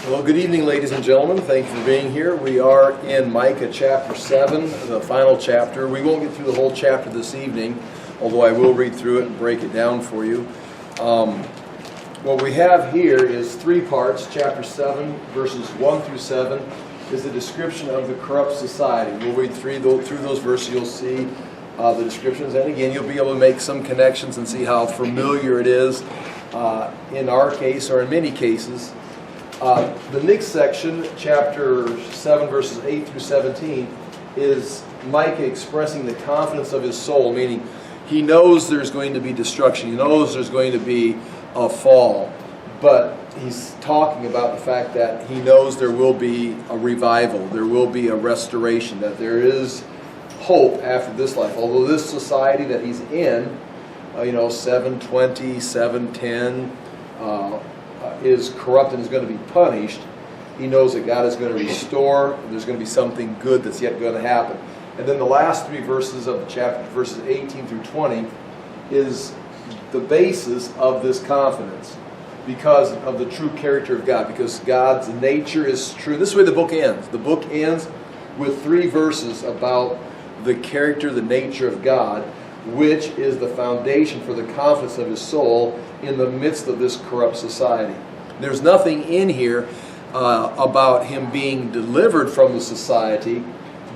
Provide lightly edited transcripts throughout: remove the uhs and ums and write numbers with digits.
Well, good evening, ladies and gentlemen. Thank you for being here. We are in Micah chapter 7, the final chapter. We won't get through the whole chapter this evening, although I will read through it and break it down for you. What we have here is three parts. Chapter 7, verses 1 through 7, is the description of the corrupt society. We'll read through those verses. You'll see the descriptions, and again, you'll be able to make some connections and see how familiar it is in our case, or in many cases. The next section, chapter 7, verses 8 through 17, is Micah expressing the confidence of his soul, meaning he knows there's going to be destruction. He knows there's going to be a fall. But he's talking about the fact that he knows there will be a revival, there will be a restoration, that there is hope after this life. Although this society that he's in, 720, 710, is corrupt and is going to be punished, he knows that God is going to restore, and there's going to be something good that's yet going to happen. And then the last three verses of the chapter, verses 18 through 20, is the basis of this confidence because of the true character of God, because God's nature is true. This is where the book ends. The book ends with three verses about the character, the nature of God, which is the foundation for the confidence of his soul in the midst of this corrupt society. There's nothing in here about him being delivered from the society,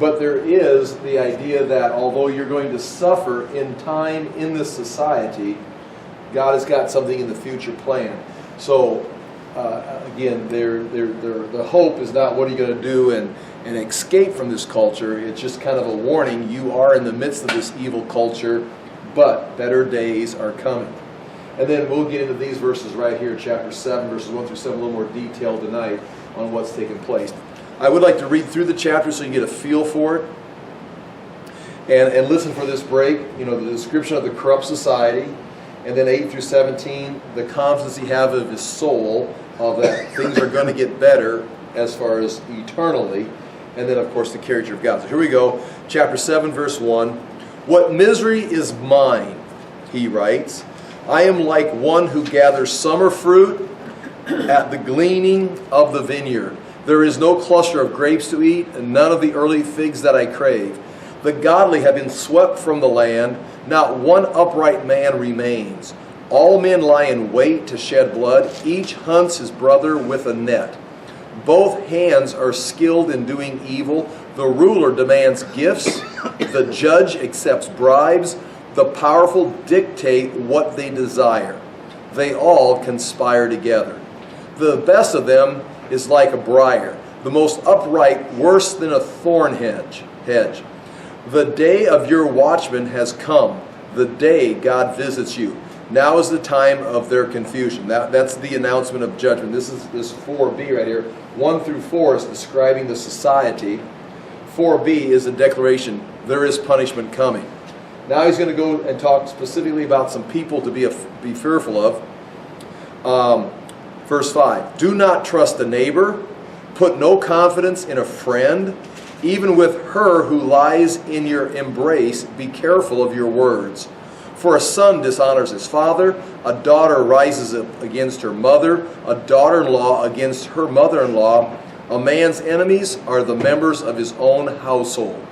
but there is the idea that although you're going to suffer in time in this society, God has got something in the future planned. So, again, the hope is not what are you going to do and escape from this culture. It's just kind of a warning. You are in the midst of this evil culture, but better days are coming. And then we'll get into these verses right here, chapter 7, verses 1 through 7, a little more detail tonight on what's taking place. I would like to read through the chapter so you get a feel for it. And listen for this break, the description of the corrupt society. And then 8 through 17, the confidence he has of his soul, of that things are going to get better as far as eternally. And then, of course, the character of God. So here we go. Chapter 7, verse 1. What misery is mine, he writes. I am like one who gathers summer fruit at the gleaning of the vineyard. There is no cluster of grapes to eat, and none of the early figs that I crave. The godly have been swept from the land. Not one upright man remains. All men lie in wait to shed blood. Each hunts his brother with a net. Both hands are skilled in doing evil. The ruler demands gifts. The judge accepts bribes. The powerful dictate what they desire. They all conspire together. The best of them is like a briar, the most upright worse than a thorn hedge. The day of your watchman has come, the day God visits you. Now is the time of their confusion. That's the announcement of judgment. This is this 4b right here. 1 through 4 is describing the society. 4b is a declaration, there is punishment coming. Now he's going to go and talk specifically about some people to be fearful of. Verse 5, do not trust a neighbor. Put no confidence in a friend. Even with her who lies in your embrace, be careful of your words. For a son dishonors his father, a daughter rises up against her mother, a daughter-in-law against her mother-in-law. A man's enemies are the members of his own household.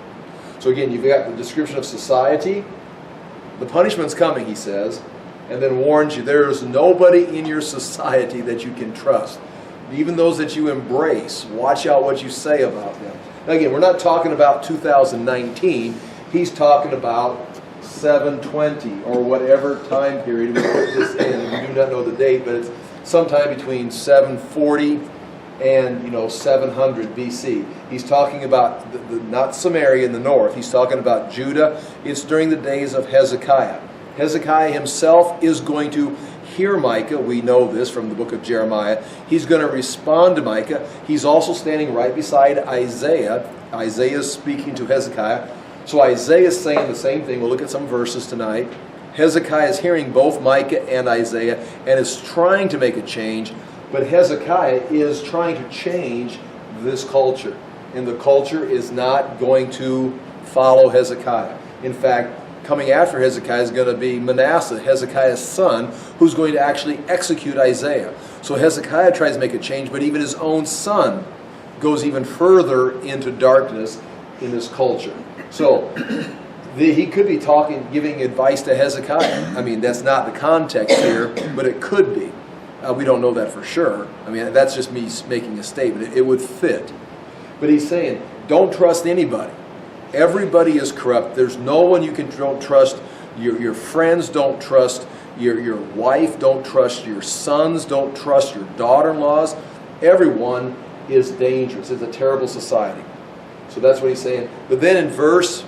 So again, you've got the description of society. The punishment's coming, he says, and then warns you, there is nobody in your society that you can trust. Even those that you embrace, watch out what you say about them. Now again, we're not talking about 2019. He's talking about 720 or whatever time period we put this in. We do not know the date, but it's sometime between 740 and 700 BC. He's talking about not Samaria in the north. He's talking about Judah. It's during the days of Hezekiah. Hezekiah himself is going to hear Micah. We know this from the book of Jeremiah. He's going to respond to Micah. He's also standing right beside Isaiah. Isaiah is speaking to Hezekiah. So Isaiah is saying the same thing. We'll look at some verses tonight. Hezekiah is hearing both Micah and Isaiah and is trying to make a change. But Hezekiah is trying to change this culture. And the culture is not going to follow Hezekiah. In fact, coming after Hezekiah is going to be Manasseh, Hezekiah's son, who's going to actually execute Isaiah. So Hezekiah tries to make a change, but even his own son goes even further into darkness in this culture. So he could be giving advice to Hezekiah. I mean, that's not the context here, but it could be. We don't know that for sure. I mean, that's just me making a statement. It would fit. But he's saying, don't trust anybody. Everybody is corrupt. There's no one you don't trust. Your friends don't trust. Your wife don't trust. Your sons don't trust. Your daughter-in-laws. Everyone is dangerous. It's a terrible society. So that's what he's saying. But then in verse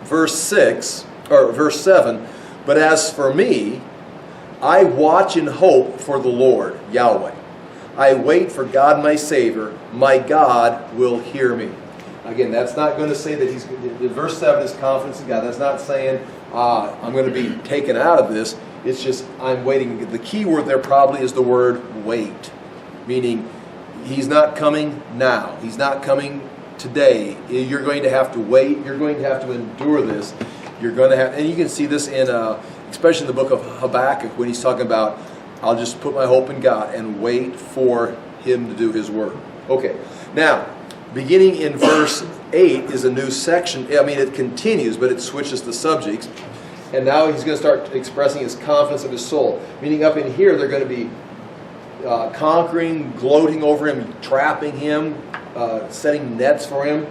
6, or verse 7, but as for me, I watch and hope for the Lord, Yahweh. I wait for God my Savior. My God will hear me. Again, that's not going to say that verse 7 is confidence in God. That's not saying I'm going to be taken out of this. It's just I'm waiting. The key word there probably is the word wait. Meaning he's not coming now. He's not coming today. You're going to have to wait. You're going to have to endure this. You're going to have, and you can see this in, especially in the book of Habakkuk when he's talking about, I'll just put my hope in God and wait for Him to do His work. Okay, now, beginning in verse 8 is a new section. I mean, it continues, but it switches the subjects. And now he's going to start expressing his confidence of his soul. Meaning up in here, they're going to be conquering, gloating over him, trapping him, setting nets for him.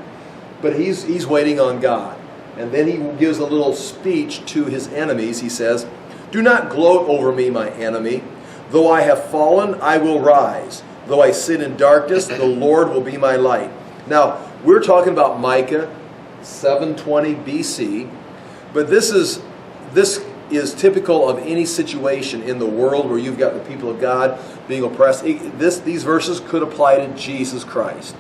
But he's waiting on God. And then he gives a little speech to his enemies. He says, "Do not gloat over me, my enemy. Though I have fallen, I will rise. Though I sit in darkness, the Lord will be my light." Now, we're talking about Micah 720 BC. But this is typical of any situation in the world where you've got the people of God being oppressed. These verses could apply to Jesus Christ.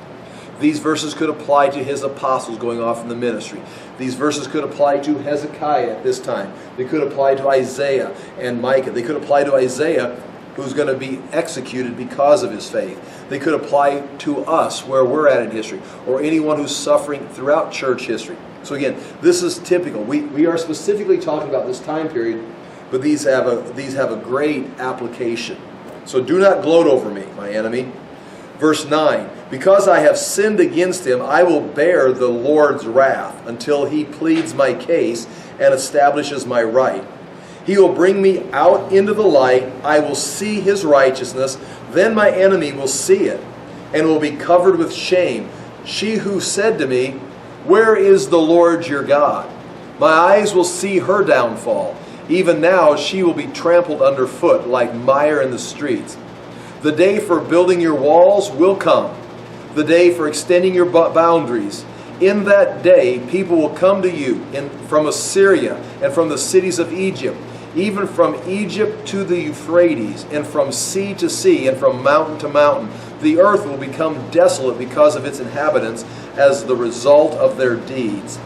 These verses could apply to his apostles going off in the ministry. These verses could apply to Hezekiah at this time. They could apply to Isaiah and Micah. They could apply to Isaiah, who's going to be executed because of his faith. They could apply to us where we're at in history, or anyone who's suffering throughout church history. So again, this is typical. We are specifically talking about this time period, but these have a great application. So do not gloat over me, my enemy. Verse 9, because I have sinned against him, I will bear the Lord's wrath until he pleads my case and establishes my right. He will bring me out into the light. I will see his righteousness. Then my enemy will see it and will be covered with shame. She who said to me, "Where is the Lord your God?" My eyes will see her downfall. Even now she will be trampled underfoot like mire in the streets. The day for building your walls will come, the day for extending your boundaries. In that day people will come to you from Assyria and from the cities of Egypt, even from Egypt to the Euphrates, and from sea to sea, and from mountain to mountain. The earth will become desolate because of its inhabitants as the result of their deeds.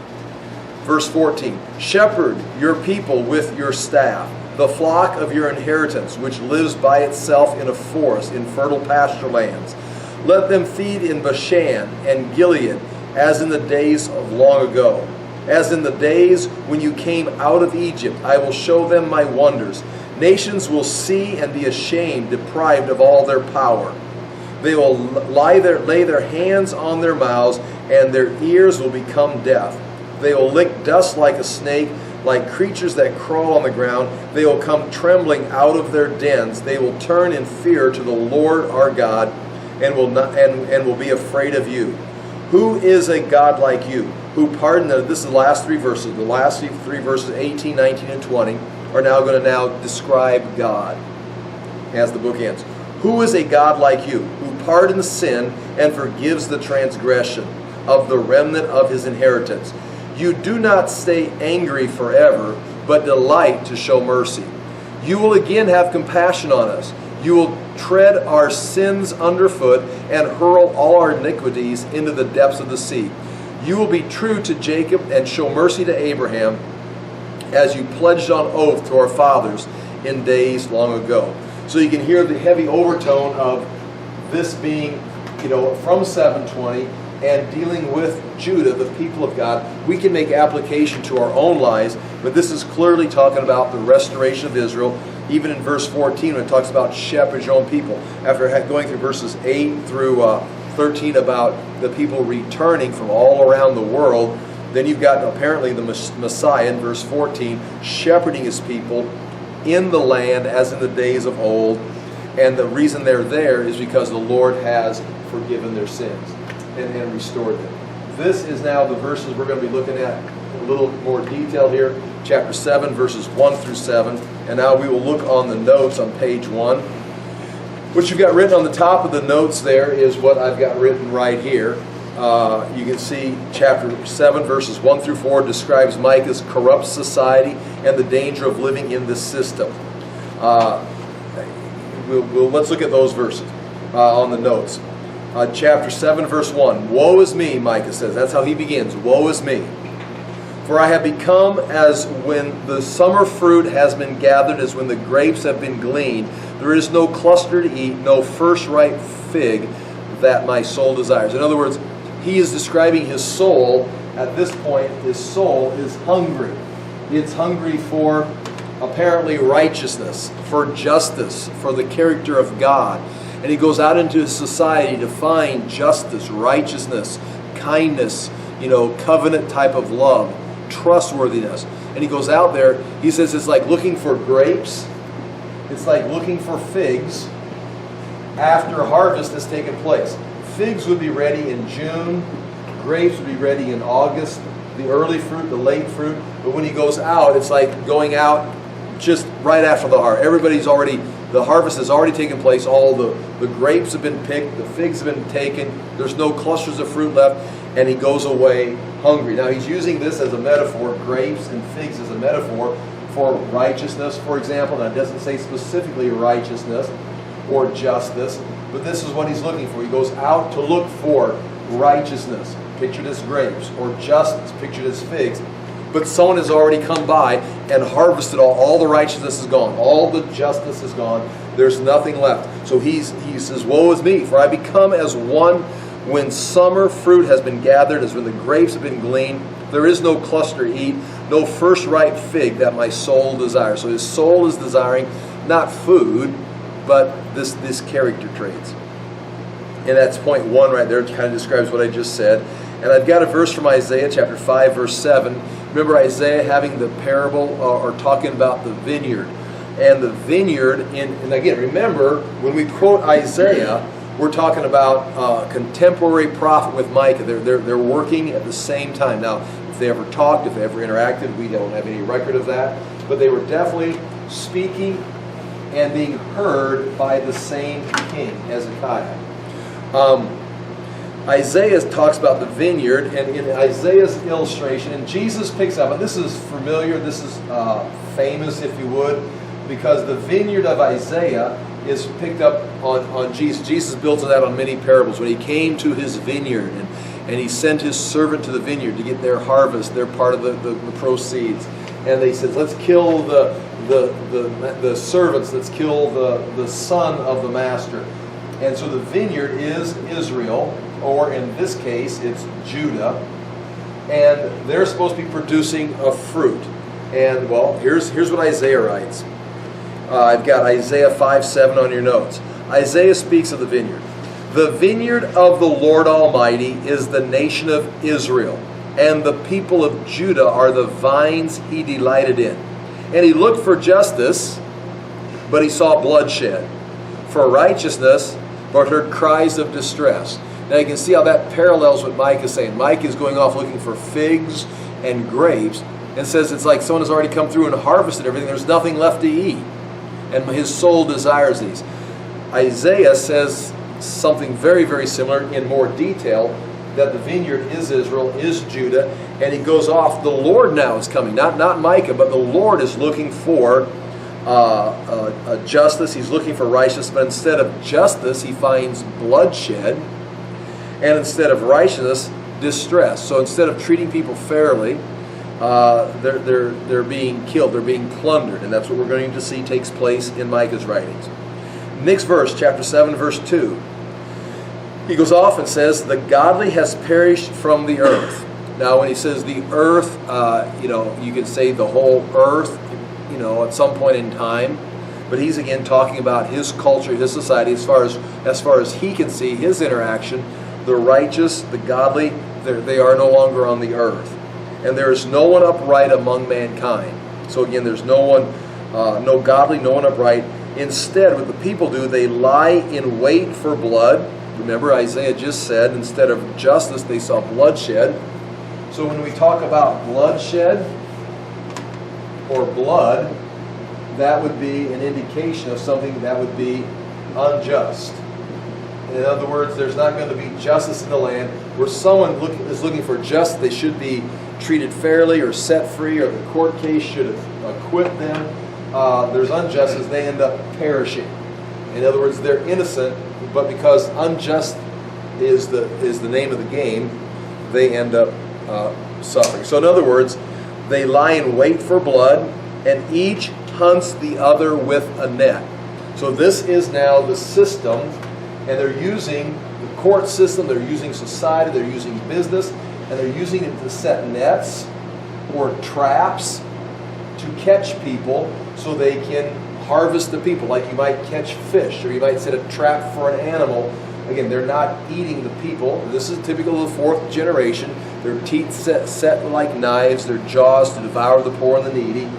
Verse 14, shepherd your people with your staff, the flock of your inheritance, which lives by itself in a forest, in fertile pasture lands. Let them feed in Bashan and Gilead, as in the days of long ago. As in the days when you came out of Egypt, I will show them my wonders. Nations will see and be ashamed, deprived of all their power. They will lay their hands on their mouths, and their ears will become deaf. They will lick dust like a snake, like creatures that crawl on the ground. They will come trembling out of their dens. They will turn in fear to the Lord our God, and will be afraid of you. Who is a God like you, who pardoned them? This is the last three verses. The last three verses, 18, 19, and 20, are now going to describe God as the book ends. Who is a God like you, who pardons sin and forgives the transgression of the remnant of his inheritance? You do not stay angry forever, but delight to show mercy. You will again have compassion on us. You will tread our sins underfoot and hurl all our iniquities into the depths of the sea. You will be true to Jacob and show mercy to Abraham, as you pledged on oath to our fathers in days long ago. So you can hear the heavy overtone of this being, from 720 and dealing with Judah, the people of God. We can make application to our own lives, but this is clearly talking about the restoration of Israel. Even in verse 14, when it talks about shepherd your own people, after going through verses 8 through 13 about the people returning from all around the world, then you've got apparently the Messiah in verse 14 shepherding his people in the land as in the days of old. And the reason they're there is because the Lord has forgiven their sins and restored them. This is now the verses we're going to be looking at a little more detail here. Chapter 7, verses 1 through 7. And now we will look on the notes on page 1. What you've got written on the top of the notes there is what I've got written right here. You can see chapter 7, verses 1 through 4 describes Micah's corrupt society and the danger of living in this system. Let's look at those verses on the notes. Chapter 7, verse 1. Woe is me, Micah says. That's how he begins. Woe is me. For I have become as when the summer fruit has been gathered, as when the grapes have been gleaned. There is no cluster to eat, no first ripe fig that my soul desires. In other words, he is describing his soul. At this point, his soul is hungry. It's hungry for apparently righteousness, for justice, for the character of God. And he goes out into his society to find justice, righteousness, kindness, covenant type of love, trustworthiness. And he goes out there, he says it's like looking for grapes. It's like looking for figs after harvest has taken place. Figs would be ready in June. Grapes would be ready in August. The early fruit, the late fruit. But when he goes out, it's like going out just right after the harvest. The harvest has already taken place. All the grapes have been picked. The figs have been taken. There's no clusters of fruit left. And he goes away hungry. Now he's using this as a metaphor, grapes and figs as a metaphor for righteousness, for example. Now it doesn't say specifically righteousness or justice, but this is what he's looking for. He goes out to look for righteousness, pictured as grapes, or justice, pictured as figs. But someone has already come by and harvested all the righteousness is gone. All the justice is gone. There's nothing left. So he says, woe is me, for I become as one when summer fruit has been gathered, as when the grapes have been gleaned. There is no cluster to eat, no first ripe fig that my soul desires. So his soul is desiring not food, but this character traits. And that's point 1 right there. It kind of describes what I just said. And I've got a verse from Isaiah chapter 5, verse 7. Remember Isaiah having the parable or talking about the vineyard. And the vineyard, and again, remember, when we quote Isaiah, we're talking about contemporary prophet with Micah. They're working at the same time. Now, if they ever talked, if they ever interacted, we don't have any record of that. But they were definitely speaking and being heard by the same king, Hezekiah. Isaiah talks about the vineyard, and in Isaiah's illustration, and Jesus picks up, and this is familiar, this is famous, if you would, because the vineyard of Isaiah is picked up on Jesus. Jesus builds on that on many parables. When he came to his vineyard, and he sent his servant to the vineyard to get their harvest, their part of the proceeds. And they said, let's kill the servants, let's kill the son of the master. And so the vineyard is Israel, or in this case, it's Judah. And they're supposed to be producing a fruit. And, well, here's what Isaiah writes. I've got Isaiah 5:7 on your notes. Isaiah speaks of the vineyard. The vineyard of the Lord Almighty is the nation of Israel, and the people of Judah are the vines he delighted in. And he looked for justice, but he saw bloodshed. For righteousness, but heard cries of distress. Now you can see how that parallels what Micah is saying. Micah is going off looking for figs and grapes, and says it's like someone has already come through and harvested everything. There's nothing left to eat. And his soul desires these. Isaiah says something very, very similar in more detail, that the vineyard is Israel, is Judah, and he goes off. The Lord now is coming, not Micah, but the Lord is looking for justice. He's looking for righteousness, but instead of justice, he finds bloodshed, and instead of righteousness, distress. So instead of treating people fairly, they're being killed, they're being plundered, and that's what we're going to see takes place in Micah's writings. Next verse, chapter 7, verse 2. He goes off and says, the godly has perished from the earth. Now when he says the earth, you can say the whole earth, at some point in time. But he's again talking about his culture, his society, as far as he can see, his interaction. The righteous, the godly, they are no longer on the earth. And there is no one upright among mankind. So again, there's no one, no godly, no one upright. Instead, what the people do, they lie in wait for blood. Remember, Isaiah just said, instead of justice, they saw bloodshed. So when we talk about bloodshed or blood, that would be an indication of something that would be unjust. In other words, there's not going to be justice in the land. Where someone is looking for justice, they should be treated fairly or set free, or the court case should acquit them. There's injustice, they end up perishing. In other words, they're innocent, but because unjust is the name of the game, they end up suffering. So in other words, they lie in wait for blood, and each hunts the other with a net. So this is now the system, and they're using the court system, they're using society, they're using business, and they're using it to set nets or traps to catch people so they can harvest the people. Like you might catch fish, or you might set a trap for an animal. Again, they're not eating the people. This is typical of the fourth generation. Their teeth set like knives, their jaws to devour the poor and the needy.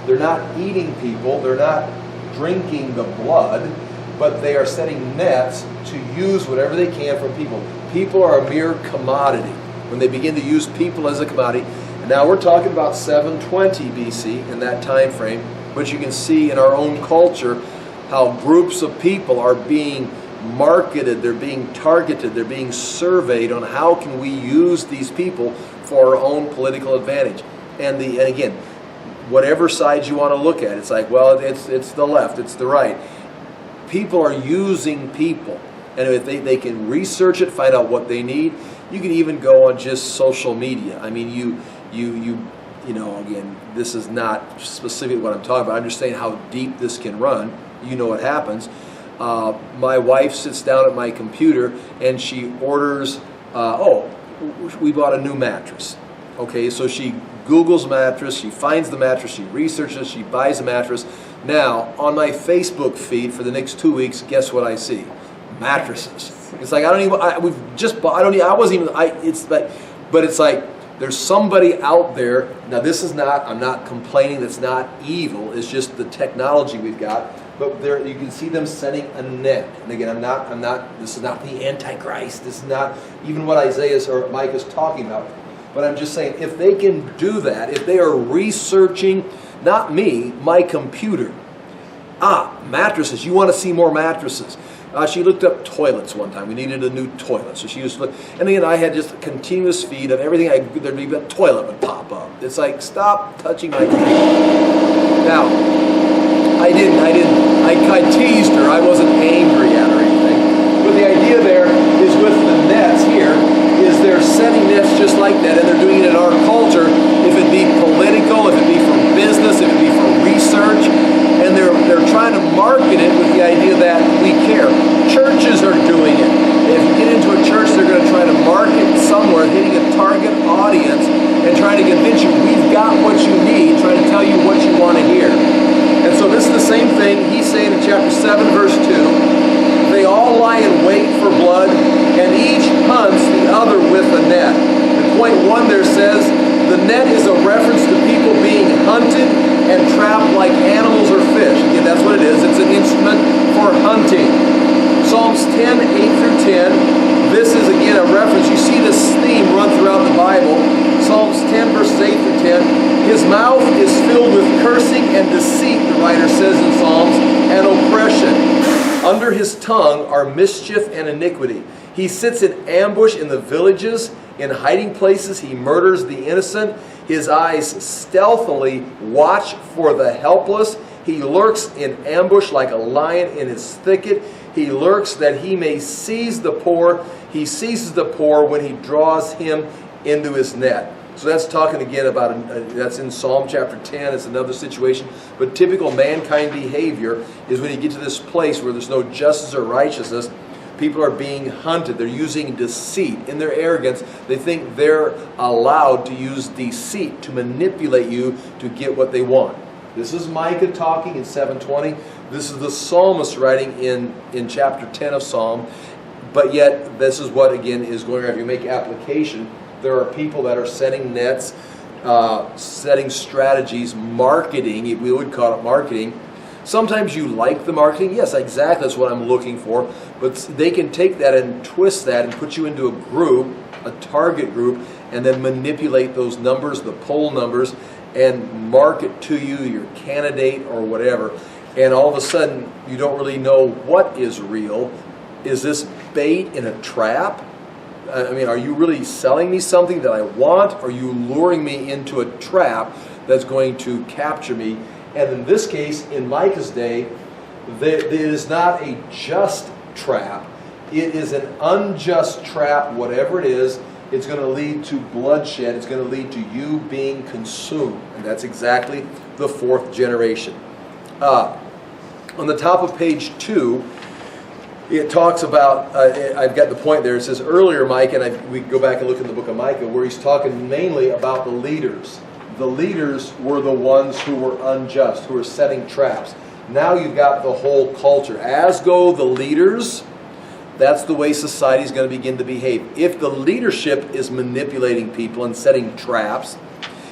They're not eating people, they're not drinking the blood, but they are setting nets to use whatever they can from people. People are a mere commodity. When they begin to use people as a commodity, and now we're talking about 720 BC in that time frame, but you can see in our own culture how groups of people are being marketed, they're being targeted, they're being surveyed on how can we use these people for our own political advantage. And again, whatever side you want to look at, it's like, well, it's the left, it's the right. People are using people, and if they can research it, find out what they need. You can even go on just social media. I mean, you know, again, this is not specific what I'm talking about. I'm just saying how deep this can run. You know what happens. My wife sits down at my computer and she orders, we bought a new mattress. Okay, so she Googles mattress, she finds the mattress, she researches, she buys the mattress. Now, on my Facebook feed for the next 2 weeks, guess what I see? Mattresses. It's like, but it's like, there's somebody out there. Now, I'm not complaining, that's not evil, it's just the technology we've got. But there, you can see them setting a net. And again, this is not the Antichrist. This is not even what Isaiah or Micah is talking about. But I'm just saying, if they can do that, if they are researching, not me, my computer. Mattresses. You want to see more mattresses. She looked up toilets one time. We needed a new toilet. So she used to look. And again, I had just a continuous feed of everything. There'd be a toilet would pop up. It's like, stop touching my computer. Now, I teased her. I wasn't angry at her or anything. But the idea there is with the nets here, is they're setting nets just like that, and they're doing it in our culture, if it be political, if it be for business, if it be for research, and they're trying to market it with the idea that we care. Churches are doing it. If you get into a church, they're going to try to market somewhere, hitting a target audience, and trying to convince you, we've got what you need, trying to tell you what you want to hear. And so this is the same thing he's saying in chapter 7, verse 2. They all lie in wait for blood, and each hunts the other with a net. And point 1 there says, the net is a reference to people being hunted and trapped like animals or fish. Again, that's what it is. It's an instrument for hunting. Psalms 10, 8 through 10. This is again a reference. You see this theme run throughout the Bible. Psalms 10, verses 8 through 10. His mouth is filled with cursing and deceit, the writer says in Psalms, and oppression. Under his tongue are mischief and iniquity. He sits in ambush in the villages. In hiding places he murders the innocent. His eyes stealthily watch for the helpless. He lurks in ambush like a lion in his thicket. He lurks that he may seize the poor. He seizes the poor when he draws him into his net. So that's talking again about, that's in Psalm chapter 10. It's another situation. But typical mankind behavior is when you get to this place where there's no justice or righteousness, people are being hunted. They're using deceit. In their arrogance, they think they're allowed to use deceit to manipulate you to get what they want. This is Micah talking in 7:20. This is the psalmist writing in chapter 10 of Psalm. But yet, this is what, again, is going on. If you make application, there are people that are setting nets, setting strategies, marketing. We would call it marketing. Sometimes you like the marketing. Yes, exactly. That's what I'm looking for. But they can take that and twist that and put you into a group, a target group, and then manipulate those numbers, the poll numbers, and market to you your candidate or whatever. And all of a sudden, you don't really know what is real. Is this bait in a trap? I mean, are you really selling me something that I want? Or are you luring me into a trap that's going to capture me? And in this case, in Micah's day, it is not a just trap. It is an unjust trap, whatever it is. It's going to lead to bloodshed. It's going to lead to you being consumed. And that's exactly the fourth generation. On the top of page 2, it talks about, I've got the point there. It says earlier, Micah, and we go back and look in the book of Micah, where he's talking mainly about the leaders. The leaders were the ones who were unjust, who were setting traps. Now you've got the whole culture. As go the leaders, that's the way society is going to begin to behave. If the leadership is manipulating people and setting traps,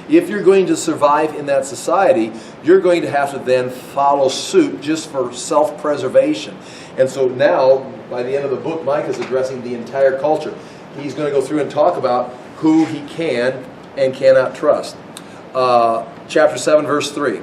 if you're going to survive in that society, you're going to have to then follow suit just for self-preservation. And so now, by the end of the book, Micah is addressing the entire culture. He's going to go through and talk about who he can and cannot trust. Chapter 7, verse 3.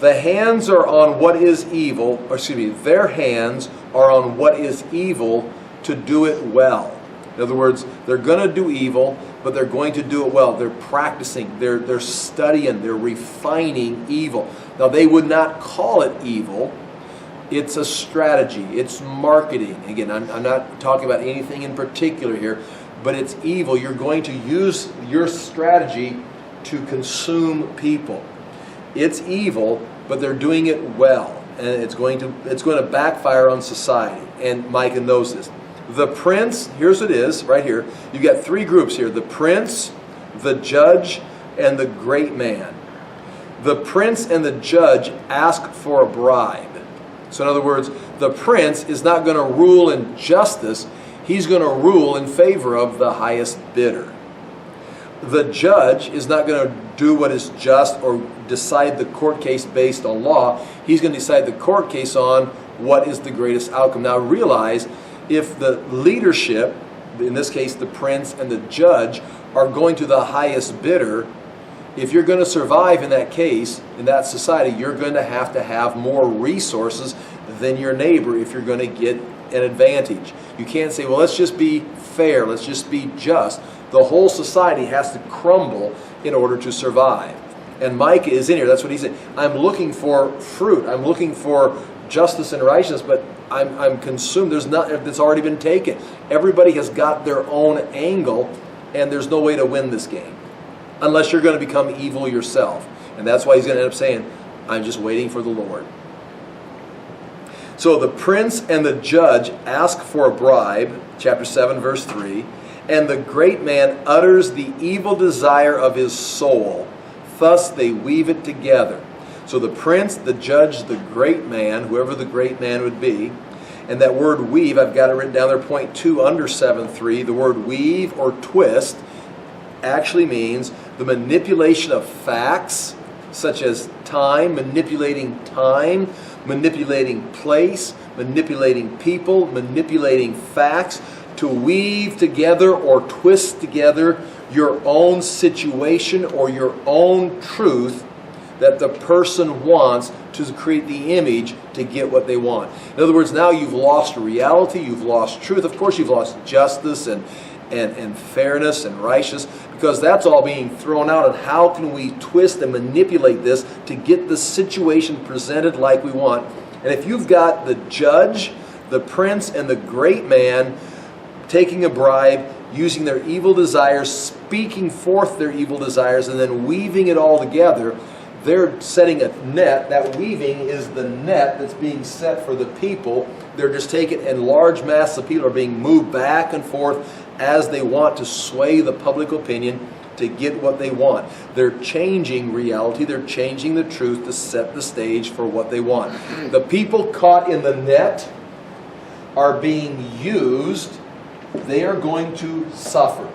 The hands are on what is evil, or excuse me, their hands are on what is evil to do it well. In other words, they're going to do evil, but they're going to do it well. They're practicing, they're studying, they're refining evil. Now, they would not call it evil. It's a strategy. It's marketing. Again, I'm not talking about anything in particular here, but it's evil. You're going to use your strategy to consume people. It's evil, but they're doing it well, and it's going to backfire on society. And Micah knows this. The prince, here's what it is, right here. You've got 3 groups here. The prince, the judge, and the great man. The prince and the judge ask for a bribe. So in other words, the prince is not going to rule in justice. He's going to rule in favor of the highest bidder. The judge is not going to do what is just or decide the court case based on law. He's going to decide the court case on what is the greatest outcome. Now realize, if the leadership, in this case the prince and the judge, are going to the highest bidder, if you're going to survive in that case, in that society, you're going to have more resources than your neighbor if you're going to get an advantage. You can't say, well, let's just be fair, let's just be just. The whole society has to crumble in order to survive. And Micah is in here. That's what he said. I'm looking for fruit. I'm looking for justice and righteousness, but I'm consumed. There's not. It's already been taken. Everybody has got their own angle, and there's no way to win this game unless you're going to become evil yourself. And that's why he's going to end up saying, I'm just waiting for the Lord. So the prince and the judge ask for a bribe, chapter 7, verse 3, and the great man utters the evil desire of his soul. Thus they weave it together. So the prince, the judge, the great man, whoever the great man would be, and that word weave, I've got it written down there, point 2 under 7.3. The word weave or twist actually means the manipulation of facts, such as time, manipulating place, manipulating people, manipulating facts, to weave together or twist together your own situation or your own truth that the person wants to create the image to get what they want. In other words, now you've lost reality, you've lost truth. Of course, you've lost justice and fairness and righteousness, because that's all being thrown out. And how can we twist and manipulate this to get the situation presented like we want? And if you've got the judge, the prince, and the great man taking a bribe, using their evil desires, speaking forth their evil desires, and then weaving it all together, they're setting a net. That weaving is the net that's being set for the people. They're just taking, and large masses of people are being moved back and forth as they want to sway the public opinion to get what they want. They're changing reality. They're changing the truth to set the stage for what they want. The people caught in the net are being used. They are going to suffer.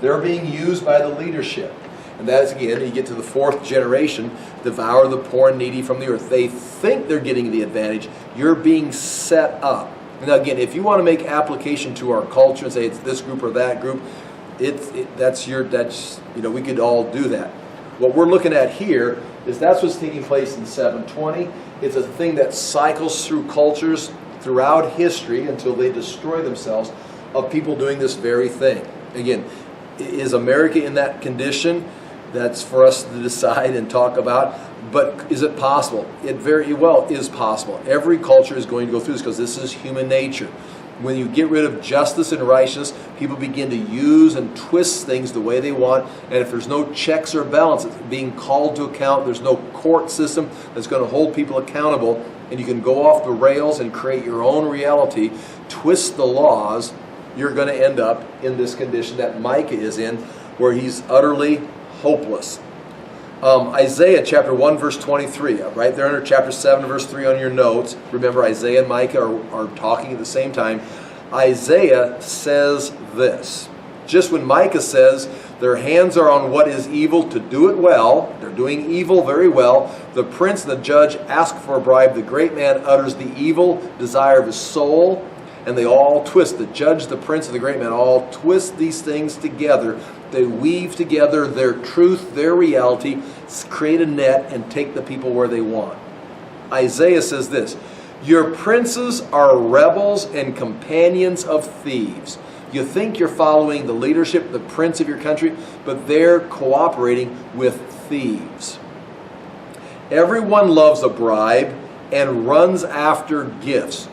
They're being used by the leadership. And that is, again, you get to the fourth generation, devour the poor and needy from the earth. They think they're getting the advantage. You're being set up. Now, again, if you want to make application to our culture and say it's this group or that group, we could all do that. What we're looking at here is that's what's taking place in 720. It's a thing that cycles through cultures throughout history until they destroy themselves, of people doing this very thing. Again, is America in that condition? That's for us to decide and talk about. But is it possible? It very well is possible. Every culture is going to go through this because this is human nature. When you get rid of justice and righteousness, people begin to use and twist things the way they want. And if there's no checks or balances being called to account, there's no court system that's going to hold people accountable, and you can go off the rails and create your own reality, twist the laws, you're going to end up in this condition that Micah is in, where he's utterly hopeless. Isaiah chapter 1 verse 23, right there under chapter 7 verse 3 on your notes. Remember, Isaiah and Micah are talking at the same time. Isaiah says this. Just when Micah says their hands are on what is evil to do it well, they're doing evil very well. The prince and the judge ask for a bribe. The great man utters the evil desire of his soul. And they all twist. The judge, the prince, and the great man all twist these things together. They weave together their truth, their reality, create a net, and take the people where they want. Isaiah says this, your princes are rebels and companions of thieves. You think you're following the leadership, the prince of your country, but they're cooperating with thieves. Everyone loves a bribe and runs after gifts.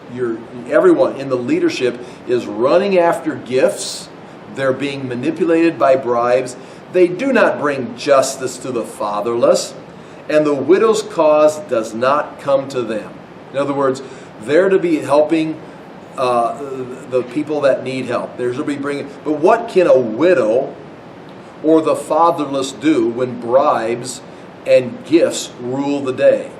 Everyone in the leadership is running after gifts. They're being manipulated by bribes. They do not bring justice to the fatherless, and the widow's cause does not come to them. In other words, they're to be helping the people that need help. They're to be bringing. But what can a widow or the fatherless do when bribes and gifts rule the day?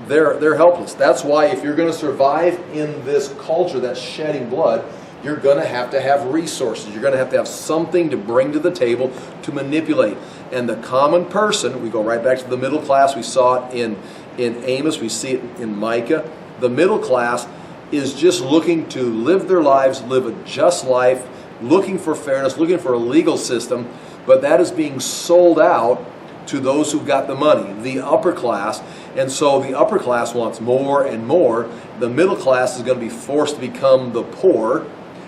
They're helpless. That's why if you're going to survive in this culture that's shedding blood, you're going to have resources. You're going to have something to bring to the table to manipulate. And the common person, we go right back to the middle class. We saw it in Amos. We see it in Micah. The middle class is just looking to live their lives, live a just life, looking for fairness, looking for a legal system. But that is being sold out to those who've got the money, the upper class. And so the upper class wants more and more. The middle class is going to be forced to become the poor.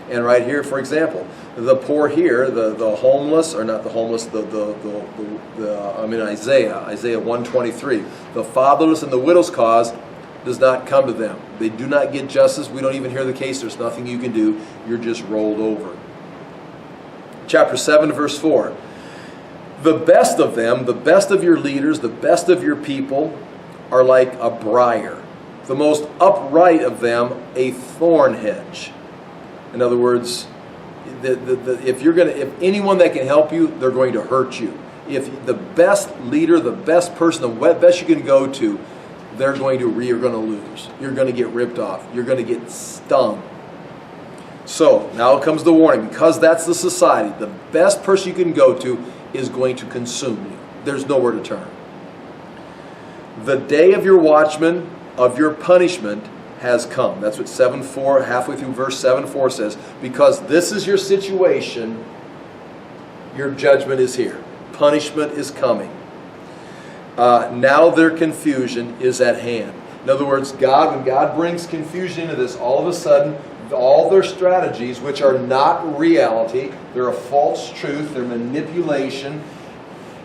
And right here, for example, the poor here, the homeless, or not the homeless, Isaiah 123, the fatherless and the widow's cause does not come to them. They do not get justice. We don't even hear the case. There's nothing you can do. You're just rolled over. Chapter 7, verse 4. The best of them, the best of your leaders, the best of your people are like a briar. The most upright of them, a thorn hedge. In other words, if anyone that can help you, they're going to hurt you. If the best leader, the best person, the best you can go to, you're going to lose. You're going to get ripped off. You're going to get stung. So now comes the warning. Because that's the society, the best person you can go to is going to consume you. There's nowhere to turn. The day of your watchman, of your punishment, has come. That's what 7:4, halfway through verse 7:4 says. Because this is your situation, your judgment is here. Punishment is coming. Now their confusion is at hand. In other words, when God brings confusion into this, all of a sudden, all their strategies, which are not reality, they're a false truth, they're manipulation,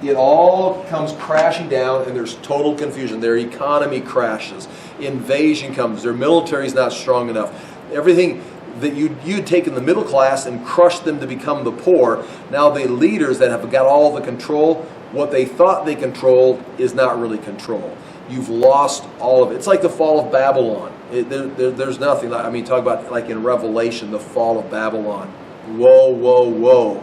it all comes crashing down, and there's total confusion. Their economy crashes. Invasion comes. Their military is not strong enough. Everything that you'd taken the middle class and crushed them to become the poor, now the leaders that have got all the control, what they thought they controlled is not really control. You've lost all of it. It's like the fall of Babylon. There's nothing. Talk about like in Revelation, the fall of Babylon. Whoa, whoa, whoa.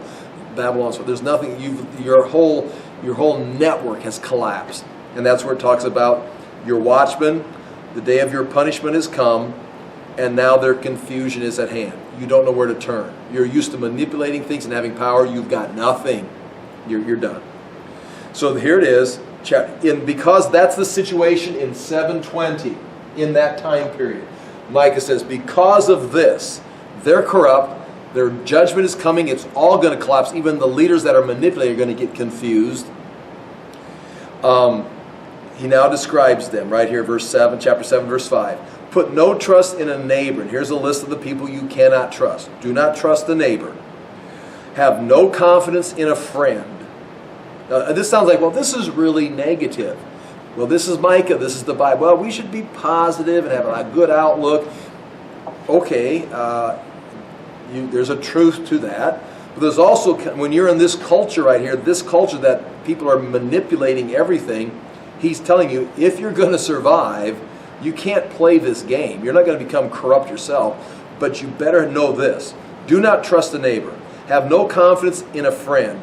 Babylon. So there's nothing. Your whole network has collapsed, and that's where it talks about your watchmen. The day of your punishment has come, and now their confusion is at hand. You don't know where to turn. You're used to manipulating things and having power. You've got nothing. You're done. So here it is. Because that's the situation in 720, in that time period. Micah says, because of this, they're corrupt. Their judgment is coming. It's all going to collapse. Even the leaders that are manipulating are going to get confused. He now describes them right here, verse 7, chapter 7, verse 5. Put no trust in a neighbor. And here's a list of the people you cannot trust. Do not trust a neighbor. Have no confidence in a friend. This sounds like, well, this is really negative. Well, this is Micah. This is the Bible. Well, we should be positive and have a good outlook. Okay, there's a truth to that. But there's also, when you're in this culture right here, this culture that people are manipulating everything, he's telling you, if you're going to survive, you can't play this game. You're not going to become corrupt yourself. But you better know this. Do not trust a neighbor. Have no confidence in a friend.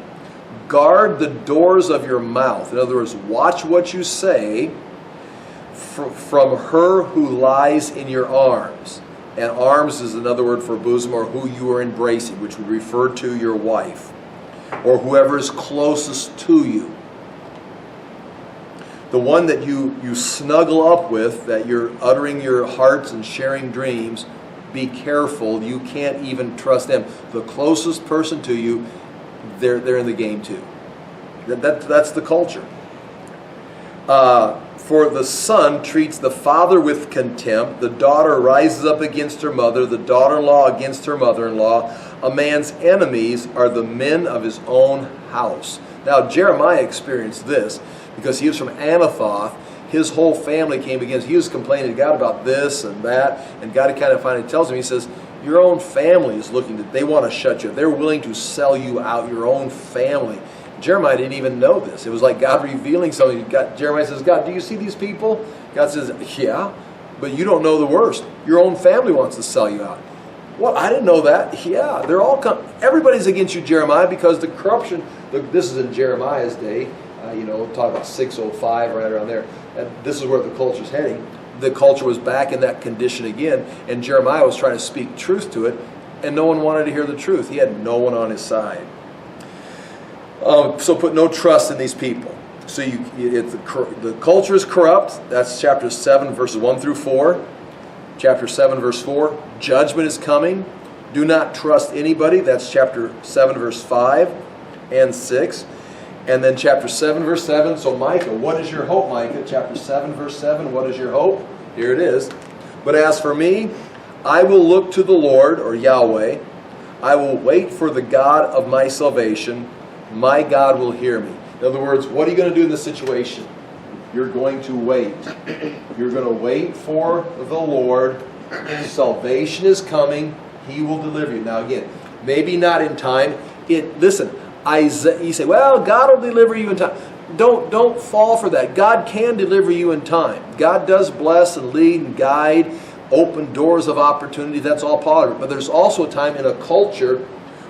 Guard the doors of your mouth. In other words, watch what you say from her who lies in your arms. And arms is another word for bosom, or who you are embracing, which would refer to your wife, or whoever is closest to you. The one that you snuggle up with, that you're uttering your hearts and sharing dreams, be careful. You can't even trust them. The closest person to you, they're in the game too. That's the culture. For the son treats the father with contempt. The daughter rises up against her mother. The daughter-in-law against her mother-in-law. A man's enemies are the men of his own house. Now Jeremiah experienced this because he was from Anathoth. His whole family came against. He was complaining to God about this and that, and God kind of finally tells him. He says, your own family is looking they want to shut you up. They're willing to sell you out, your own family. Jeremiah didn't even know this. It was like God revealing something. Jeremiah says, God, do you see these people? God says, yeah, but you don't know the worst. Your own family wants to sell you out. Well, I didn't know that. Yeah, they're all everybody's against you, Jeremiah, because the corruption, this is in Jeremiah's day, talk about 605, right around there. And this is where the culture's heading. The culture was back in that condition again, and Jeremiah was trying to speak truth to it, and no one wanted to hear the truth. He had no one on his side. So put no trust in these people. So the culture is corrupt. That's chapter 7, verses 1 through 4. Chapter 7, verse 4. Judgment is coming. Do not trust anybody. That's chapter 7, verse 5 and 6. And then chapter 7, verse 7. So Micah, what is your hope, Micah? Chapter 7, verse 7. What is your hope? Here it is. But as for me, I will look to the Lord, or Yahweh. I will wait for the God of my salvation. My God will hear me. In other words, what are you going to do in this situation? You're going to wait. You're going to wait for the Lord. Salvation is coming. He will deliver you. Now again, maybe not in time. Listen, Isaiah, you say, well, God will deliver you in time. Don't fall for that. God can deliver you in time. God does bless and lead and guide, open doors of opportunity. That's all part of it. But there's also a time in a culture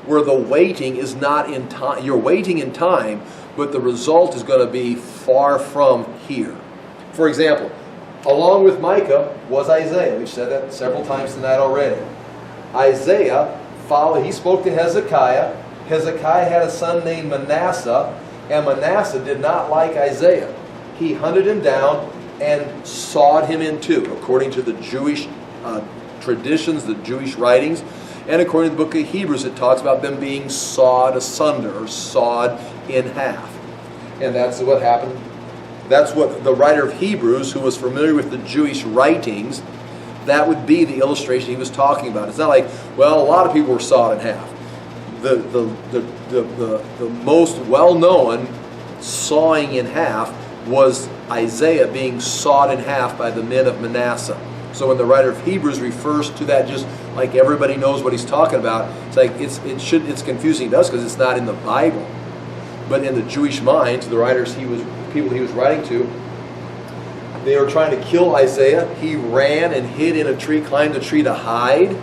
where the waiting is not in time. You're waiting in time, but the result is going to be far from here. For example, along with Micah was Isaiah. We've said that several times tonight already. Isaiah he spoke to Hezekiah. Hezekiah had a son named Manasseh, and Manasseh did not like Isaiah. He hunted him down and sawed him in two, according to the Jewish traditions, the Jewish writings. And according to the book of Hebrews, it talks about them being sawed asunder, or sawed in half. And that's what happened. That's what the writer of Hebrews, who was familiar with the Jewish writings, that would be the illustration he was talking about. It's not like, well, a lot of people were sawed in half. The most well-known sawing in half was Isaiah being sawed in half by the men of Manasseh. So when the writer of Hebrews refers to that, just like everybody knows what he's talking about, it's like it's confusing to us because it's not in the Bible. But in the Jewish minds, the writers people he was writing to, they were trying to kill Isaiah. He ran and hid in a tree, climbed a tree to hide.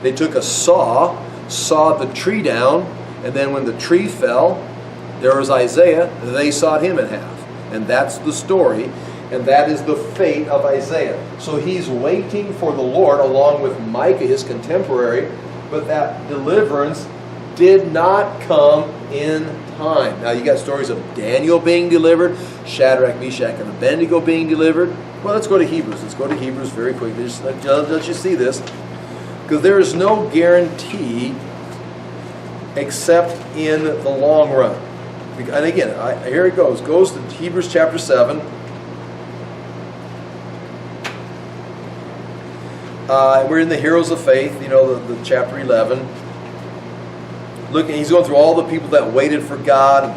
They took a saw, sawed the tree down, And then when the tree fell, there was Isaiah, they sawed him in half. And that's the story, and that is the fate of Isaiah. So he's waiting for the Lord along with Micah, his contemporary, but that deliverance did not come in time. Now you got stories of Daniel being delivered, Shadrach, Meshach, and Abednego being delivered. Well, let's go to Hebrews. Let's go to Hebrews very quickly. Just let you see this. Because there is no guarantee except in the long run. And again, here it goes. Goes to Hebrews chapter 7. We're in the heroes of faith, the chapter 11. Look, he's going through all the people that waited for God.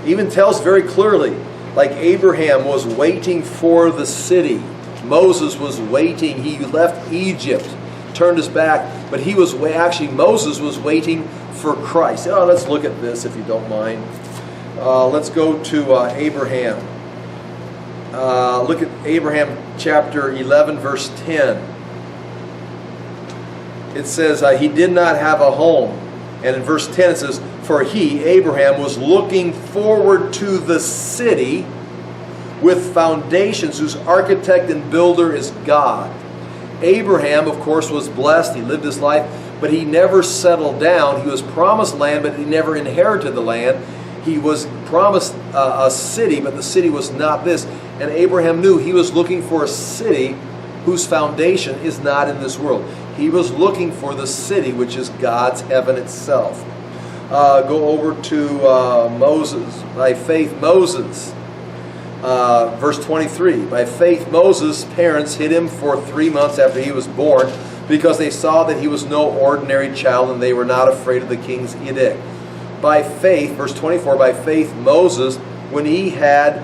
Even tells very clearly, like Abraham was waiting for the city. Moses was waiting. He left Egypt, turned his back, but Moses was waiting for Christ. Let's look at this if you don't mind. Let's go to Abraham. Look at Abraham chapter 11 verse 10. It says he did not have a home. And in verse 10 it says, for he, Abraham, was looking forward to the city with foundations whose architect and builder is God. Abraham, of course, was blessed. He lived his life, but he never settled down. He was promised land, but he never inherited the land. He was promised a city, but the city was not this. And Abraham knew he was looking for a city whose foundation is not in this world. He was looking for the city, which is God's heaven itself. Go over to Moses. By faith, Moses. Verse 23. By faith, Moses' parents hid him for 3 months after he was born, because they saw that he was no ordinary child, and they were not afraid of the king's edict. By faith, verse 24, by faith, Moses, when he had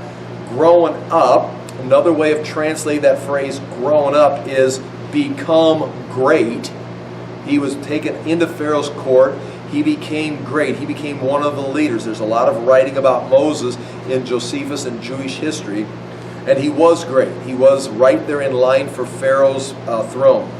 grown up, another way of translating that phrase, grown up, is become great. He was taken into Pharaoh's court. He became great. He became one of the leaders. There's a lot of writing about Moses in Josephus and Jewish history. And he was great. He was right there in line for Pharaoh's throne.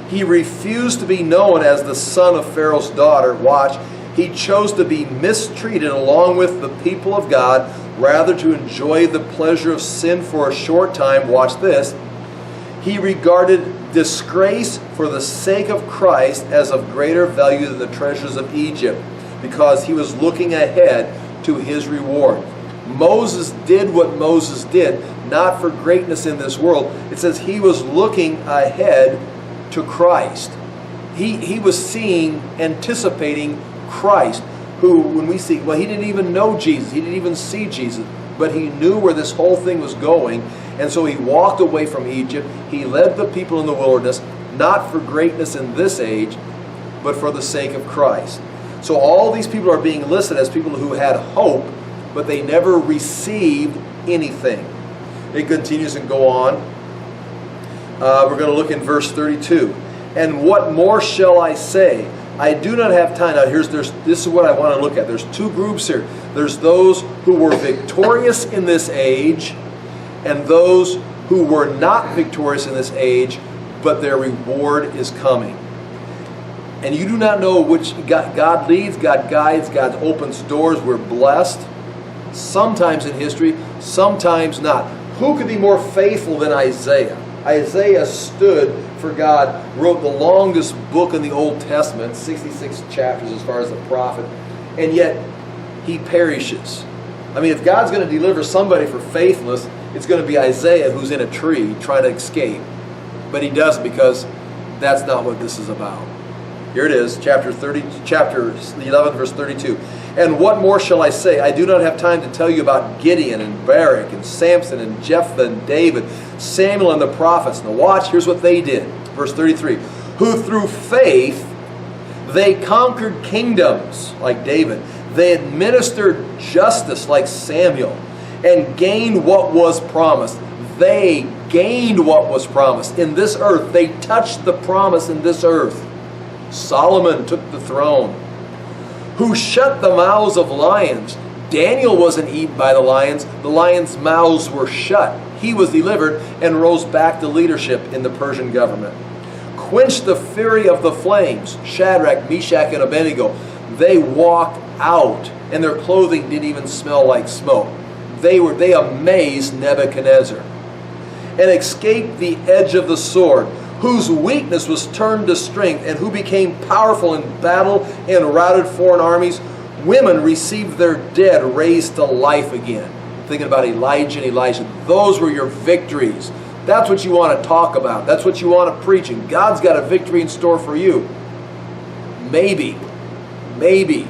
He refused to be known as the son of Pharaoh's daughter. Watch. He chose to be mistreated along with the people of God, rather to enjoy the pleasure of sin for a short time. Watch this. He regarded disgrace for the sake of Christ as of greater value than the treasures of Egypt, because he was looking ahead to his reward. Moses did what Moses did, not for greatness in this world. It says he was looking ahead to Christ. He was seeing, anticipating Christ, who, when we see, he didn't even know Jesus. He didn't even see Jesus, but he knew where this whole thing was going. And so he walked away from Egypt. He led the people in the wilderness, not for greatness in this age, but for the sake of Christ. So all these people are being listed as people who had hope, but they never received anything. It continues and go on. We're going to look in verse 32. And what more shall I say? I do not have time. Now this is what I want to look at. There's two groups here. There's those who were victorious in this age, and those who were not victorious in this age, but their reward is coming. And you do not know which God leads, God guides, God opens doors. We're blessed. Sometimes in history, sometimes not. Who could be more faithful than Isaiah? Isaiah stood for God, wrote the longest book in the Old Testament, 66 chapters as far as the prophet, and yet he perishes. I mean, if God's going to deliver somebody for faithlessness, it's going to be Isaiah, who's in a tree trying to escape. But he doesn't, because that's not what this is about. Here it is, chapter 11, verse 32. And what more shall I say? I do not have time to tell you about Gideon and Barak and Samson and Jephthah and David, Samuel and the prophets. Now watch, here's what they did. Verse 33. Who through faith they conquered kingdoms, like David. They administered justice, like Samuel, and gained what was promised. They gained what was promised in this earth. They touched the promise in this earth. Solomon took the throne. Who shut the mouths of lions. Daniel wasn't eaten by the lions. The lions' mouths were shut. He was delivered and rose back to leadership in the Persian government. Quenched the fury of the flames. Shadrach, Meshach, and Abednego. They walked out, and their clothing didn't even smell like smoke. They amazed Nebuchadnezzar and escaped the edge of the sword, whose weakness was turned to strength, and who became powerful in battle and routed foreign armies. Women received their dead raised to life again. Thinking about Elijah and Elisha. Those were your victories. That's what you want to talk about. That's what you want to preach. And God's got a victory in store for you. Maybe. Maybe.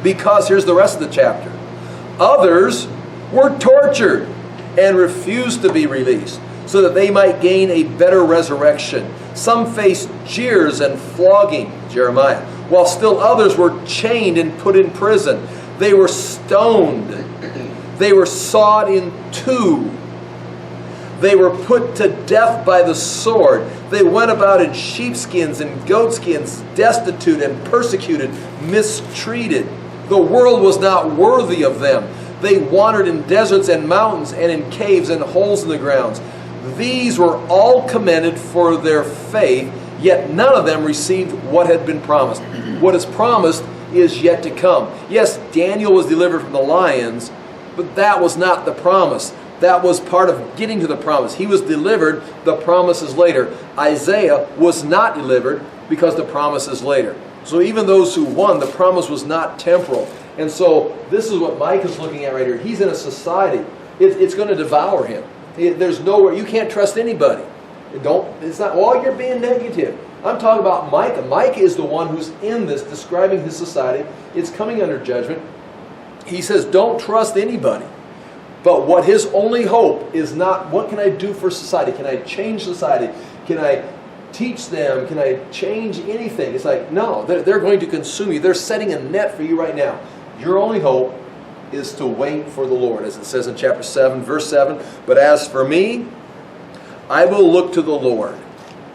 Because here's the rest of the chapter. Others were tortured and refused to be released, so that they might gain a better resurrection. Some faced jeers and flogging, Jeremiah, while still others were chained and put in prison. They were stoned. They were sawed in two. They were put to death by the sword. They went about in sheepskins and goatskins, destitute and persecuted, mistreated. The world was not worthy of them. They wandered in deserts and mountains and in caves and holes in the grounds. These were all commended for their faith, yet none of them received what had been promised. What is promised is yet to come. Yes, Daniel was delivered from the lions, but that was not the promise. That was part of getting to the promise. He was delivered, the promise is later. Isaiah was not delivered because the promise is later. So even those who won, the promise was not temporal. And so this is what Micah is looking at right here. He's in a society. It's going to devour him. There's nowhere. You can't trust anybody. It's not, well, you're being negative. I'm talking about Micah. Micah is the one who's in this, describing his society. It's coming under judgment. He says, don't trust anybody. But what his only hope is not, what can I do for society? Can I change society? Can I teach them? Can I change anything? It's like, no, they're going to consume you. They're setting a net for you right now. Your only hope is to wait for the Lord, as it says in chapter 7, verse 7. But as for me, I will look to the Lord.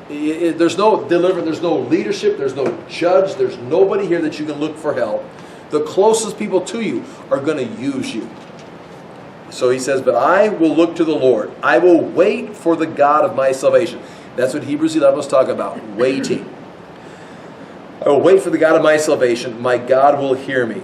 There's no deliverance, there's no leadership, there's no judge, there's nobody here that you can look for help. The closest people to you are going to use you. So he says, but I will look to the Lord. I will wait for the God of my salvation. That's what Hebrews 11 was talking about, waiting. I will wait for the God of my salvation. My God will hear me.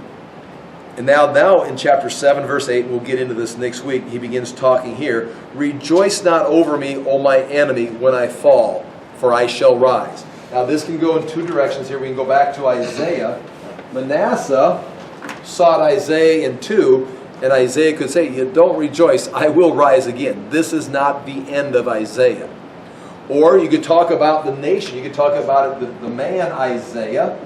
And now in chapter 7, verse 8, we'll get into this next week, he begins talking here. Rejoice not over me, O my enemy, when I fall, for I shall rise. Now this can go in two directions here. We can go back to Isaiah. Manasseh sought Isaiah in two, and Isaiah could say, don't rejoice, I will rise again. This is not the end of Isaiah. Or you could talk about the nation. You could talk about it, the man Isaiah.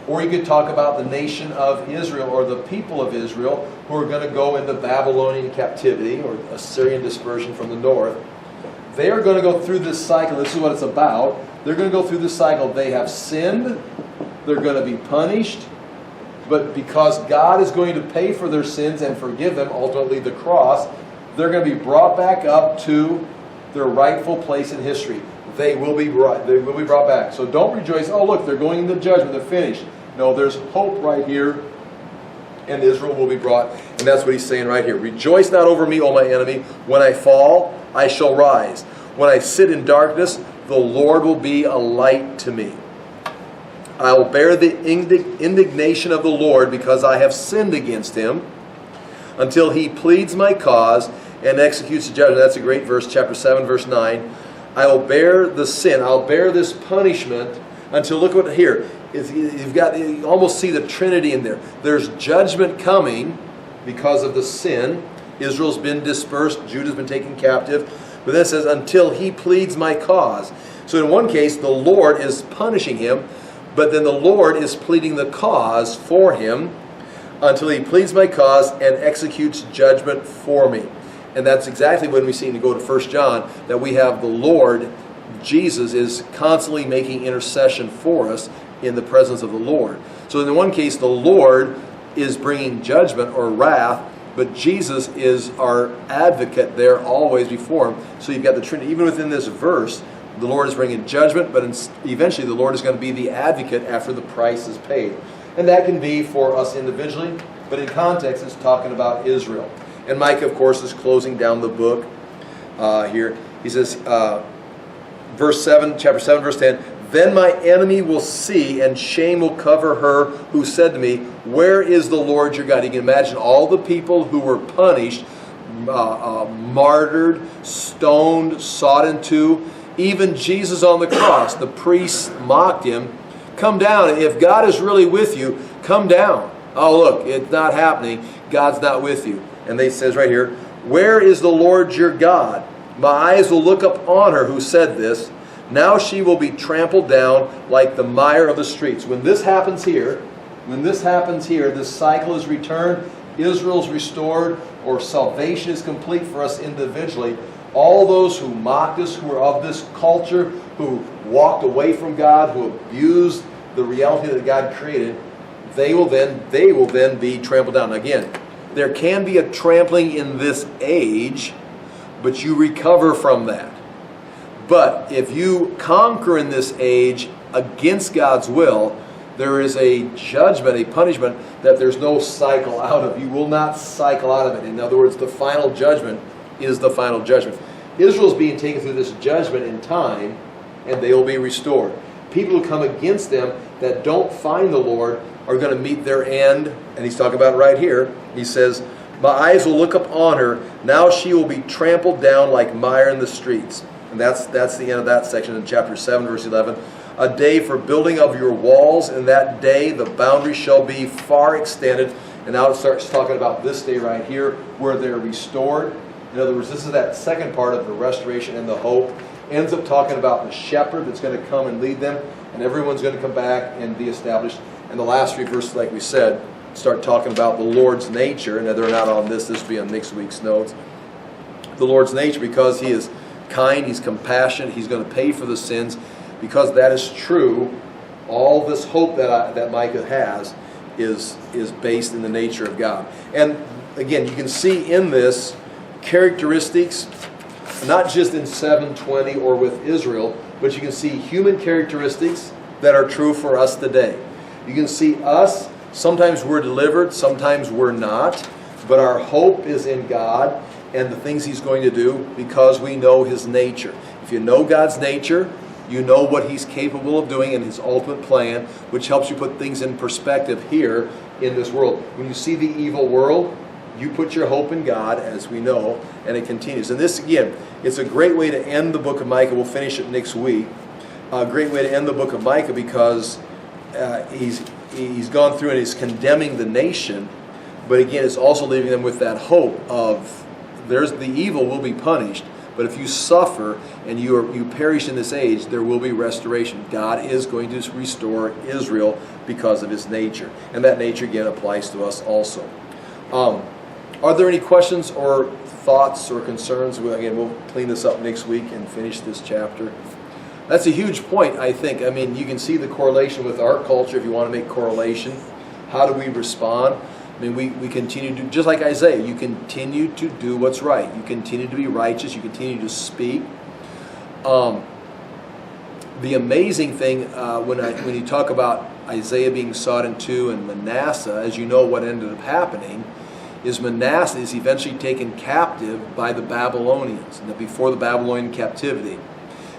Or you could talk about the nation of Israel, or the people of Israel, who are going to go into Babylonian captivity or Assyrian dispersion from the north. They are going to go through this cycle. This is what it's about. They're going to go through this cycle. They have sinned. They're going to be punished. But because God is going to pay for their sins and forgive them, ultimately the cross, they're going to be brought back up to their rightful place in history. They will be brought back. So don't rejoice, oh look, they're going into judgment, they're finished. No, there's hope right here, and Israel will be brought. And that's what he's saying right here. Rejoice not over me, O my enemy. When I fall, I shall rise. When I sit in darkness, the Lord will be a light to me. I will bear the indignation of the Lord because I have sinned against him, until he pleads my cause and executes the judgment. That's a great verse, chapter 7, verse 9. I will bear the sin. I'll bear this punishment until, look what here. You almost see the Trinity in there. There's judgment coming because of the sin. Israel's been dispersed. Judah's been taken captive. But then it says, until he pleads my cause. So in one case, the Lord is punishing him, but then the Lord is pleading the cause for him until he pleads my cause and executes judgment for me. And that's exactly when we seem to go to 1 John, that we have the Lord, Jesus, is constantly making intercession for us in the presence of the Lord. So in one case, the Lord is bringing judgment or wrath, but Jesus is our advocate there always before him. So you've got the Trinity. Even within this verse, the Lord is bringing judgment, but eventually the Lord is going to be the advocate after the price is paid. And that can be for us individually, but in context it's talking about Israel. And Micah, of course, is closing down the book here. He says, verse 7, chapter 7, verse 10, Then my enemy will see, and shame will cover her who said to me, where is the Lord your God? You can imagine all the people who were punished, martyred, stoned, sawed in two. Even Jesus on the cross, the priests mocked him. Come down. If God is really with you, come down. Oh, look, it's not happening. God's not with you. And they says right here, where is the Lord your God? My eyes will look up on her who said this. Now she will be trampled down like the mire of the streets. When this happens here, this cycle is returned, Israel's restored, or salvation is complete for us individually. All those who mocked us, who are of this culture, who walked away from God, who abused the reality that God created, they will then be trampled down. Again, there can be a trampling in this age, but you recover from that. But if you conquer in this age against God's will, there is a judgment, a punishment that there's no cycle out of. You will not cycle out of it. In other words, the final judgment is the final judgment. Israel's being taken through this judgment in time, and they will be restored. People who come against them that don't find the Lord are going to meet their end. And he's talking about it right here. He says, my eyes will look up on her. Now she will be trampled down like mire in the streets. And that's the end of that section in chapter 7, verse 11. A day for building of your walls. In that day the boundary shall be far extended. And now it starts talking about this day right here where they're restored. In other words, this is that second part of the restoration and the hope. Ends up talking about the shepherd that's going to come and lead them. And everyone's going to come back and be established. And the last three verses, like we said, start talking about the Lord's nature. And they're not on this. This will be on next week's notes. The Lord's nature, because He is kind, He's compassionate, He's going to pay for the sins. Because that is true, all this hope that Micah has is based in the nature of God. And again, you can see in this characteristics, not just in 7:20 or with Israel, but you can see human characteristics that are true for us today. You can see us, sometimes we're delivered, sometimes we're not, but our hope is in God and the things He's going to do because we know His nature. If you know God's nature, you know what He's capable of doing in His ultimate plan, which helps you put things in perspective here in this world. When you see the evil world, you put your hope in God, as we know, and it continues. And this, again, it's a great way to end the book of Micah. We'll finish it next week. A great way to end the book of Micah because he's gone through and he's condemning the nation, but again, it's also leaving them with that hope of the evil will be punished. But if you suffer and you perish in this age, there will be restoration. God is going to restore Israel because of His nature. And that nature, again, applies to us also. Are there any questions or thoughts or concerns? Again, we'll clean this up next week and finish this chapter. That's a huge point, I think. I mean, you can see the correlation with our culture if you want to make correlation. How do we respond? I mean, we continue to, just like Isaiah, you continue to do what's right. You continue to be righteous. You continue to speak. The amazing thing, when you talk about Isaiah being sawed in two and Manasseh, as you know what ended up happening, is Manasseh is eventually taken captive by the Babylonians. And before the Babylonian captivity,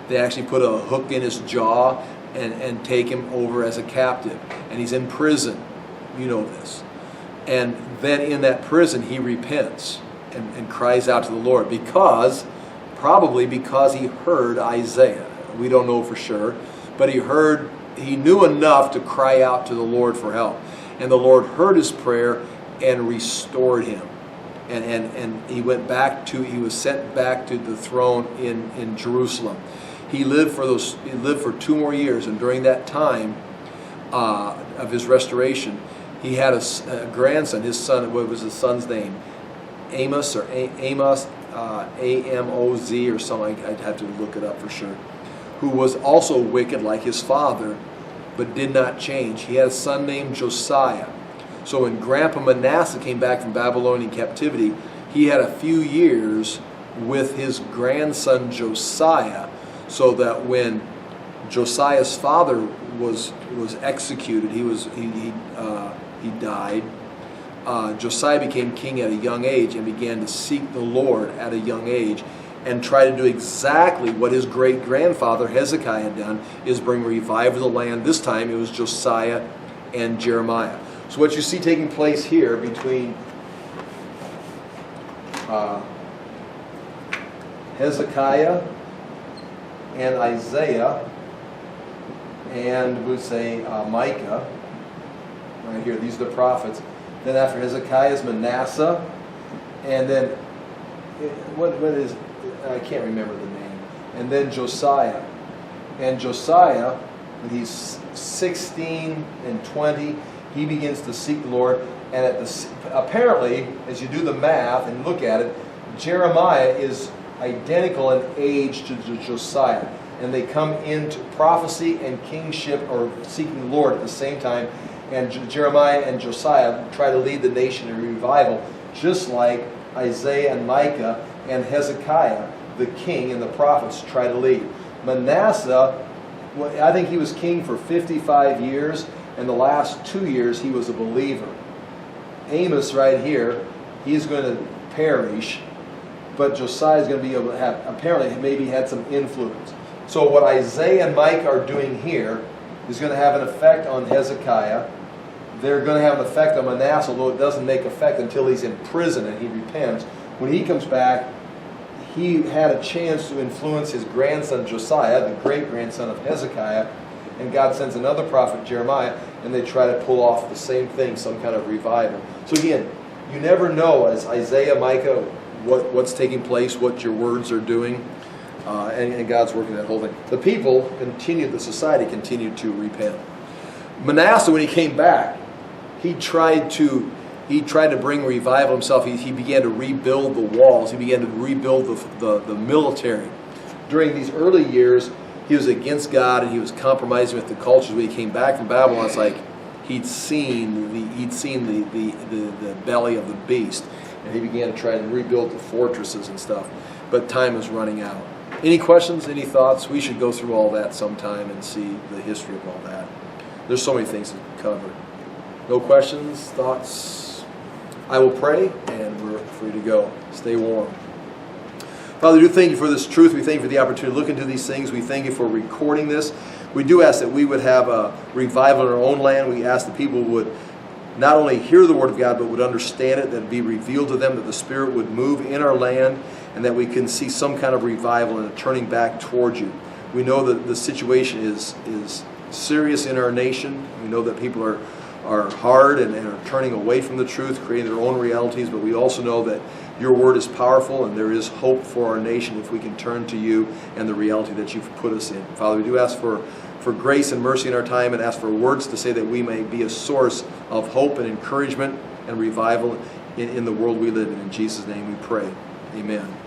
they actually put a hook in his jaw and take him over as a captive. And he's in prison. You know this. And then in that prison he repents and cries out to the Lord probably because he heard Isaiah. We don't know for sure, but he knew enough to cry out to the Lord for help. And the Lord heard his prayer and restored him. And he was sent back to the throne in Jerusalem. He lived for 2 more years, and during that time of his restoration, he had a grandson. His son, what was his son's name? Amos, A-M-O-Z or something. I'd have to look it up for sure. Who was also wicked like his father, but did not change. He had a son named Josiah. So when Grandpa Manasseh came back from Babylonian captivity, he had a few years with his grandson Josiah, so that when Josiah's father was executed, he died. Josiah became king at a young age and began to seek the Lord at a young age. and try to do exactly what his great-grandfather Hezekiah had done, is bring revival to the land. This time it was Josiah and Jeremiah. So what you see taking place here between Hezekiah and Isaiah and we would say Micah, right here, these are the prophets. Then after Hezekiah is Manasseh, and then what is, I can't remember the name, and then Josiah. And Josiah, when he's 16 and 20, he begins to seek the Lord. And apparently, as you do the math and look at it, Jeremiah is identical in age to Josiah. And they come into prophecy and kingship, or seeking the Lord at the same time. And Jeremiah and Josiah try to lead the nation in revival, just like Isaiah and Micah and Hezekiah, the king and the prophets, try to lead. Manasseh, I think he was king for 55 years, and the last 2 years he was a believer. Amos right here, he's going to perish, but Josiah is going to be able to have, apparently maybe had some influence. So what Isaiah and Micah are doing here is going to have an effect on Hezekiah. They're going to have an effect on Manasseh, although it doesn't make effect until he's in prison and he repents. When he comes back, he had a chance to influence his grandson Josiah, the great-grandson of Hezekiah, and God sends another prophet, Jeremiah, and they try to pull off the same thing, some kind of revival. So again, you never know, as Isaiah, Micah, what's taking place, what your words are doing, and God's working that whole thing. The people continued, the society continued to repent. Manasseh, when he came back, he tried to bring revival himself. He began to rebuild the walls. He began to rebuild the military. During these early years, he was against God and he was compromising with the cultures. When he came back from Babylon, it's like he'd seen the belly of the beast, and he began to try to rebuild the fortresses and stuff. But time was running out. Any questions? Any thoughts? We should go through all that sometime and see the history of all that. There's so many things to cover. No questions? Thoughts? I will pray, and we're free to go. Stay warm. Father, we do thank you for this truth. We thank you for the opportunity to look into these things. We thank you for recording this. We do ask that we would have a revival in our own land. We ask that people would not only hear the Word of God, but would understand it, that it be revealed to them, that the Spirit would move in our land, and that we can see some kind of revival and a turning back towards you. We know that the situation is serious in our nation. We know that people are hard and are turning away from the truth, creating their own realities, but we also know that your word is powerful and there is hope for our nation if we can turn to you and the reality that you've put us in. Father, we do ask for grace and mercy in our time, and ask for words to say that we may be a source of hope and encouragement and revival in the world we live in. In Jesus' name we pray. Amen.